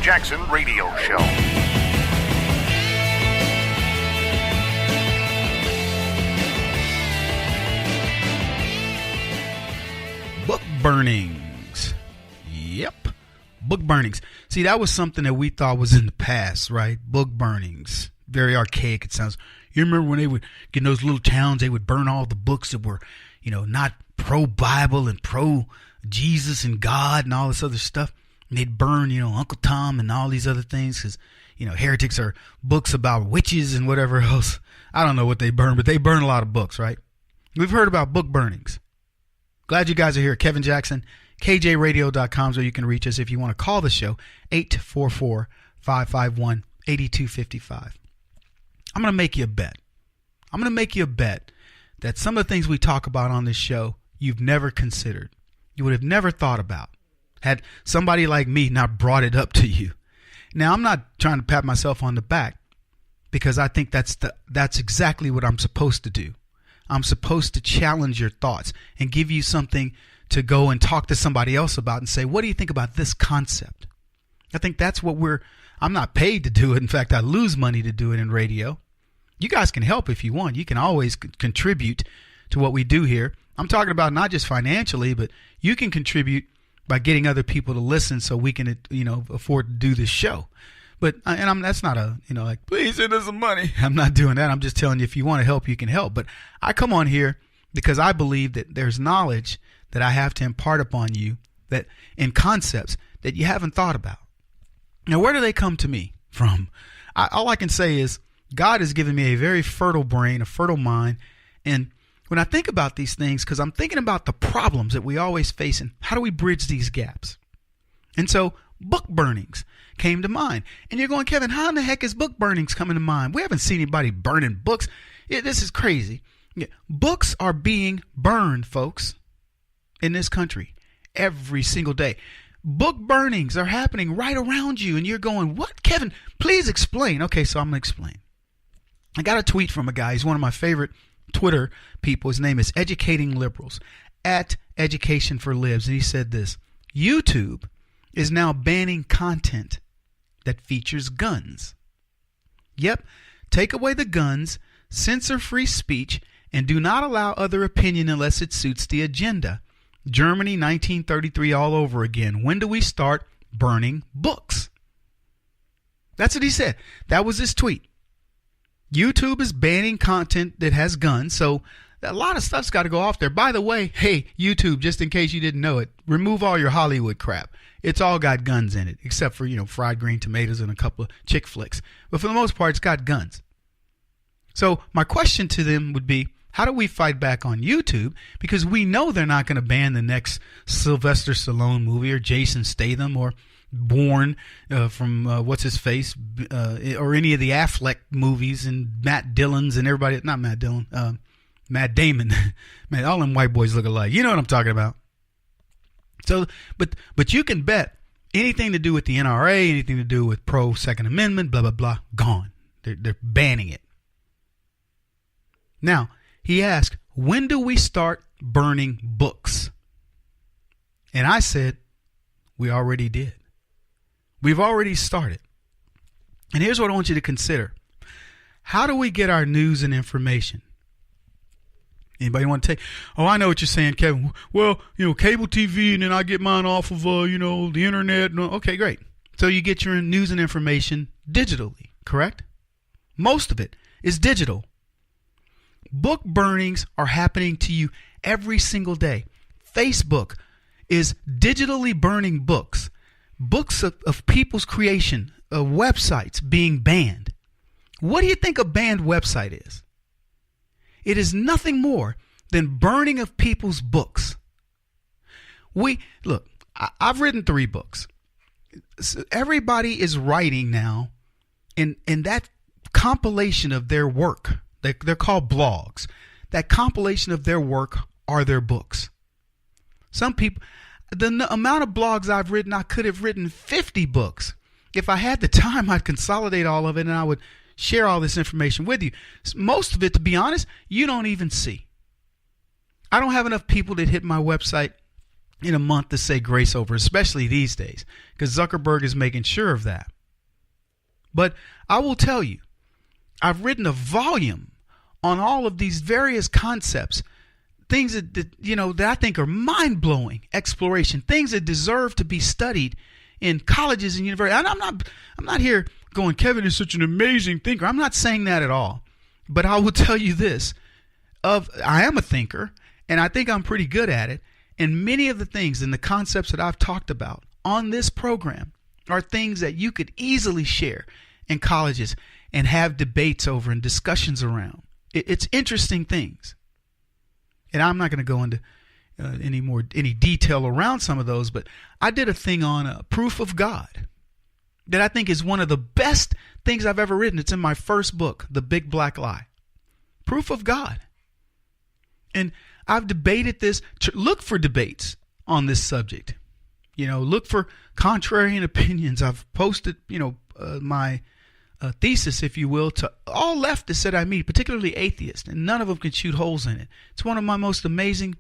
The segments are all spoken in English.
Jackson Radio Show. Book burnings. Yep. Book burnings. See, that was something that we thought was in the past, right? Book burnings. Very archaic, it sounds. You remember when they would get in those little towns, they would burn all the books that were, not pro-Bible and pro-Jesus and God and all this other stuff. And they'd burn, Uncle Tom and all these other things because, heretics are books about witches and whatever else. I don't know what they burn, but they burn a lot of books, right? We've heard about book burnings. Glad you guys are here. Kevin Jackson, KJRadio.com is where you can reach us if you want to call the show, 844-551-8255. I'm going to make you a bet. I'm going to make you a bet that some of the things we talk about on this show you've never considered. You would have never thought about had somebody like me not brought it up to you. Now, I'm not trying to pat myself on the back because I think that's exactly what I'm supposed to do. I'm supposed to challenge your thoughts and give you something to go and talk to somebody else about and say, what do you think about this concept? I think that's what I'm not paid to do it. In fact, I lose money to do it in radio. You guys can help if you want. You can always contribute to what we do here. I'm talking about not just financially, but you can contribute by getting other people to listen so we can, afford to do this show. But, that's not please send us some money. I'm not doing that. I'm just telling you, if you want to help, you can help. But I come on here because I believe that there's knowledge that I have to impart upon you that in concepts that you haven't thought about. Now, where do they come to me from? All I can say is God has given me a very fertile brain, a fertile mind. And when I think about these things, because I'm thinking about the problems that we always face and how do we bridge these gaps? And so book burnings came to mind. And you're going, Kevin, how in the heck is book burnings coming to mind? We haven't seen anybody burning books. This is crazy. Books are being burned, folks, in this country every single day. Book burnings are happening right around you. And you're going, what? Kevin, please explain. Okay, so I'm going to explain. I got a tweet from a guy. He's one of my favorite Twitter people. His name is Educating Liberals, at Education for Libs. And he said this: YouTube is now banning content that features guns. Yep, take away the guns, censor free speech, and do not allow other opinion unless it suits the agenda. Germany 1933 all over again. When do we start burning books? That's what he said. That was his tweet. YouTube is banning content that has guns, so a lot of stuff's got to go off there. By the way, hey, YouTube, just in case you didn't know it, remove all your Hollywood crap. It's all got guns in it, except for, fried green tomatoes and a couple of chick flicks. But for the most part, it's got guns. So my question to them would be, how do we fight back on YouTube? Because we know they're not going to ban the next Sylvester Stallone movie or Jason Statham or Bourne from what's his face or any of the Affleck movies and Matt Dillon's and everybody. Not Matt Dillon, Matt Damon. Man, all them white boys look alike. You know what I'm talking about. So, but you can bet anything to do with the NRA, anything to do with pro Second Amendment, blah blah blah, gone. They're banning it. Now, he asked, when do we start burning books? And I said, we already did. We've already started. And here's what I want you to consider. How do we get our news and information? Anybody want to take? Oh, I know what you're saying, Kevin. Well, cable TV, and then I get mine off of, the internet. Okay, great. So you get your news and information digitally, correct? Most of it is digital. Book burnings are happening to you every single day. Facebook is digitally burning books. Books of people's creation, websites being banned. What do you think a banned website is? It is nothing more than burning of people's books. I've written 3 books. So everybody is writing now in that compilation of their work. They're called blogs. That compilation of their work are their books. Some people, the amount of blogs I've written, I could have written 50 books. If I had the time, I'd consolidate all of it and I would share all this information with you. Most of it, to be honest, you don't even see. I don't have enough people that hit my website in a month to say grace over, especially these days, because Zuckerberg is making sure of that. But I will tell you, I've written a volume on all of these various concepts, things that I think are mind-blowing exploration, things that deserve to be studied in colleges and universities. And I'm not here going, Kevin is such an amazing thinker. I'm not saying that at all. But I will tell you this, I am a thinker, and I think I'm pretty good at it. And many of the things and the concepts that I've talked about on this program are things that you could easily share in colleges and have debates over and discussions around. It's interesting things. And I'm not going to go into any detail around some of those, but I did a thing on proof of God that I think is one of the best things I've ever written. It's in my first book, The Big Black Lie. Proof of God. And I've debated this. Look for debates on this subject. Look for contrarian opinions. I've posted, my thesis, if you will, to all leftists that I meet, particularly atheists, and none of them can shoot holes in it. It's one of my most amazing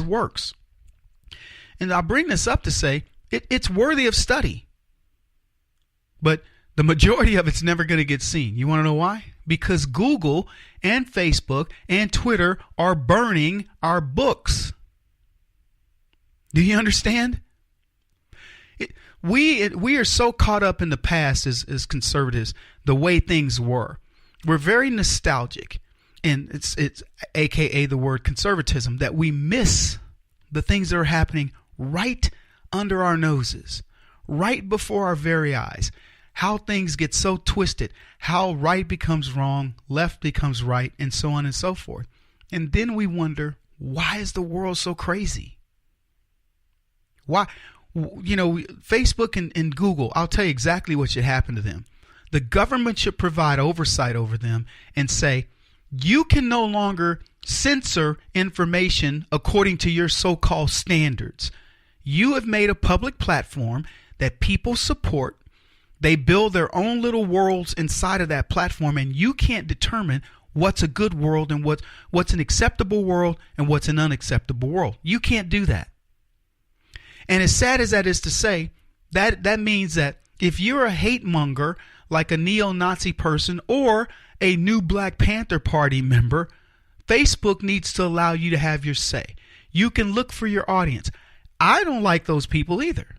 works. And I bring this up to say it's worthy of study. But the majority of it's never going to get seen. You want to know why? Because Google and Facebook and Twitter are burning our books. Do you understand? We are so caught up in the past as conservatives, the way things were. We're very nostalgic, and it's AKA the word conservatism, that we miss the things that are happening right under our noses, right before our very eyes. How things get so twisted, how right becomes wrong, left becomes right, and so on and so forth. And then we wonder, why is the world so crazy? Why? Facebook and Google, I'll tell you exactly what should happen to them. The government should provide oversight over them and say, you can no longer censor information according to your so-called standards. You have made a public platform that people support. They build their own little worlds inside of that platform, and you can't determine what's a good world and what's an acceptable world and what's an unacceptable world. You can't do that. And as sad as that is to say, that means that if you're a hate monger, like a neo-Nazi person or a new Black Panther Party member, Facebook needs to allow you to have your say. You can look for your audience. I don't like those people either.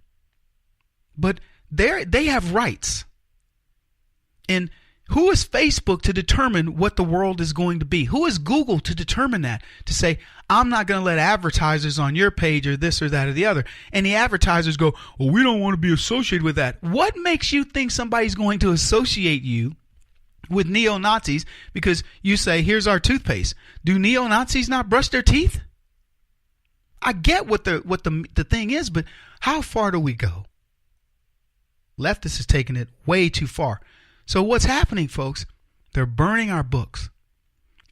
But they have rights. And who is Facebook to determine what the world is going to be? Who is Google to determine that? To say, I'm not going to let advertisers on your page or this or that or the other. And the advertisers go, well, we don't want to be associated with that. What makes you think somebody's going to associate you with neo-Nazis because you say, here's our toothpaste? Do neo-Nazis not brush their teeth? I get what the thing is, but how far do we go? Leftists is taking it way too far. So what's happening, folks? They're burning our books.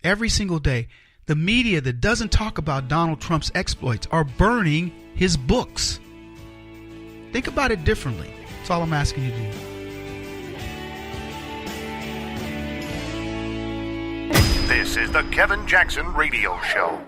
Every single day, the media that doesn't talk about Donald Trump's exploits are burning his books. Think about it differently. That's all I'm asking you to do. This is the Kevin Jackson Radio Show.